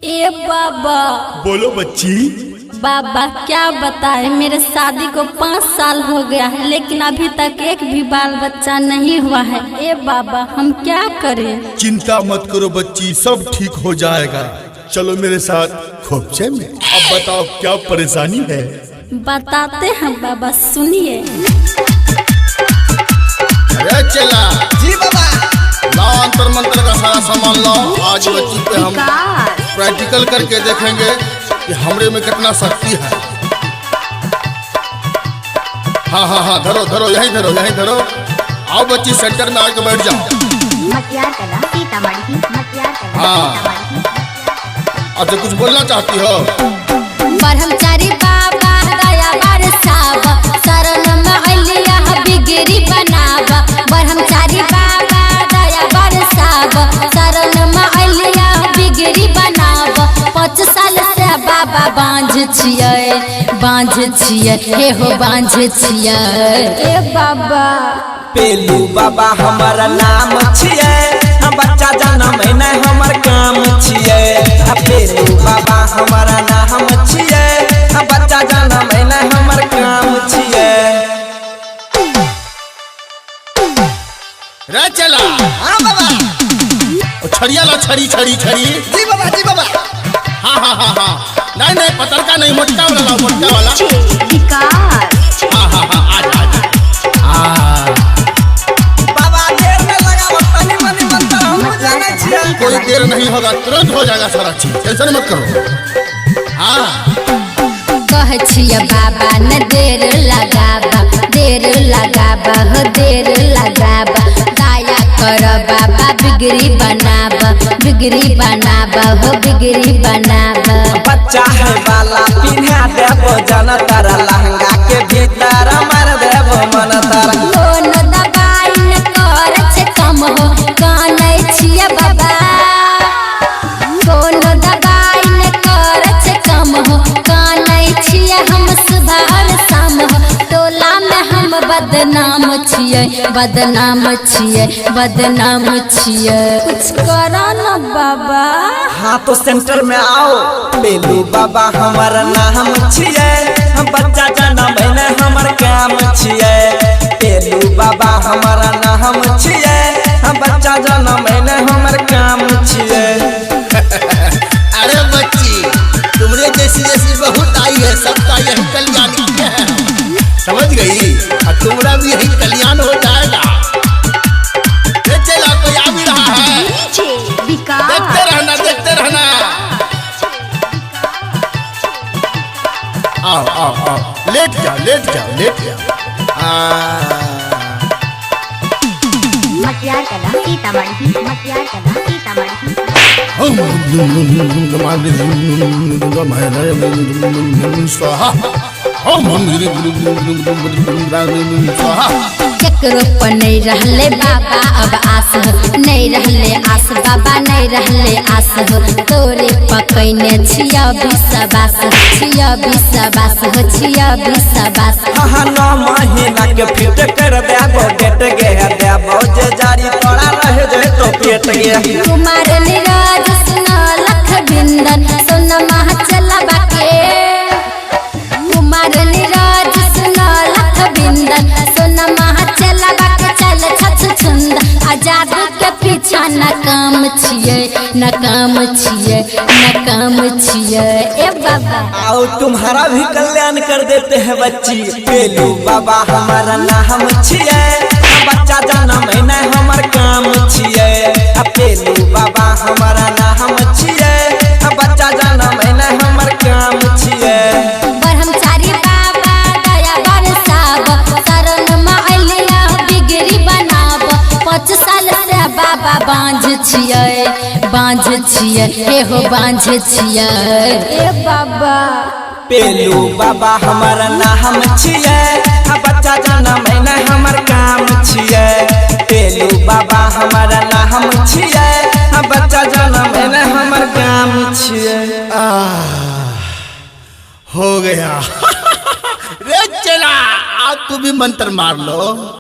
ए बाबा। बोलो बच्ची। बाबा क्या बताए, मेरे शादी को 5 साल हो गया है लेकिन अभी तक एक भी बाल बच्चा नहीं हुआ है। ए बाबा हम क्या करें? चिंता मत करो बच्ची, सब ठीक हो जाएगा। चलो मेरे साथ खोपचे में। अब बताओ क्या परेशानी है? बताते हैं बाबा, सुनिए। अरे चला जी बाबा। लाओ अंतर मंत्र का सारा सामान लाओ। आज बच्ची पे हम प्रैक्टिकल करके देखेंगे कि हमरे में कितना शक्ति है। हाँ हाँ हाँ, धरो धरो, यहीं धरो यहीं धरो। आओ बच्ची सेंटर में आके बैठ जाओ। हाँ, अच्छा कुछ बोलना चाहती हो? ब्रह्मचारी बाबा दया बरसाव, शरण में अलिया बिगड़ी बनाव। ब्रह्मचारी बाबा दया बरसाव, शरण में अलिया बिगड़ी बनाव। 5 साल से बाबा बांझ छियै, हे हो बांझ छियै। ए बाबा पेलू बाबा हमारा नाम छियै, बच्चा जन्म है हमर काम छियै। पेलू बाबा हमारा नाम छियै, बच्चा जन्म है हमर काम छियै। रे चला। हाँ बाबा। छड़िया ला, छड़ी छड़ी छड़ी। जी बाबा जी बाबा। हाँ हाँ हाँ हाँ, नहीं नहीं पतरका नहीं, मोटका वाला लाओ, मोटका वाला। हाँ हाँ हाँ, आजा आजा। बाबा देर में लगा, तनी मनी मंत्र हम जाने छियै। कोई देर नहीं होगा, तुरंत हो जाएगा सारा चीज, टेंशन मत करो। हाँ कह छिया बाबा न देर लगाबा, देर लगाबा हो देर लगाबा। दया कर बाबा बिगड़ी बनाबा, बिगड़ी बनाबा हो बिगड़ी बनाबा। बच्चा है वाला पिन्हा देबो जन तारा, लहंगा के भीतर मार देबो मन तारा। कोनो दवाई न कर छे कम हो, कानै छिया बाबा। कोनो दवाई न कर छे कम हो, कानै छिया हम सुबह और शाम हो। टोला में हम बदनाम छियै, बदनाम छियै, बदनाम छियै। कुछ करो न बाबा। हाँ तो सेंटर में आओ। पेलू बाबा हमारा नाम छियै, बच्चा जन्म है हमर काम छियै। पेलू बाबा हमारा नाम छियै, बच्चा जन्म है हमर काम छियै। अरे बच्ची, तुमरे जैसी जैसी बहुत आई है, सबका यही कल्याण किया है, समझ गई? और तुम्हारा भी यही कल्याण हो जाएगा। चला कोई आ भी रहा है, देखते रहना देखते रहना। आओ आओ आओ, लेट जाओ लेट जाओ लेट जाओ। स्वाहा। केकरो पर नहीं रहले बाबा अब आस हो, नहीं रहले आस बाबा, नहीं रहले आस हो। तोरे पकैने छिया विश्वास, छिया विश्वास हो, छिया विश्वास। हाँ 9 महीना के फिट कर देबो, डेट गे देबो जे जारी तोड़ा रह जाए तो पेट गे। कुमार नीरज सुना लख बिंदन, सुन मह चला बाके। कुमार नीरज सुना लख बिंदन, सुन मह चला बाके। चल छछ छुंद आजाद के पीछा न काम छियै, न काम छियै, न काम छियै। ए बाबा आओ तुम्हारा भी कल्याण कर देते हैं बच्ची। पेलू बाबा हमारा नाम छियै, बच्चा जन्म है हमर काम छियै। पेलू बाबा हमारा नाम छियै, बच्चा जन्म है हमर काम छियै। ब्रह्मचारी बाबा दया बरसाव, शरण में अलिया बिगड़ी बनाव। 5 साल से बाबा बांझ छियै, बांझ छियै, हे हो बांझ छियै। ए बाबा पेलू बाबा हमारा नाम छियै, बच्चा जन्म है हमर काम छियै। पेलू बाबा हमारा नाम छियै, बच्चा जन्म है हमर काम छियै। हो गया। रे चला, आज तू भी मंत्र मार लो।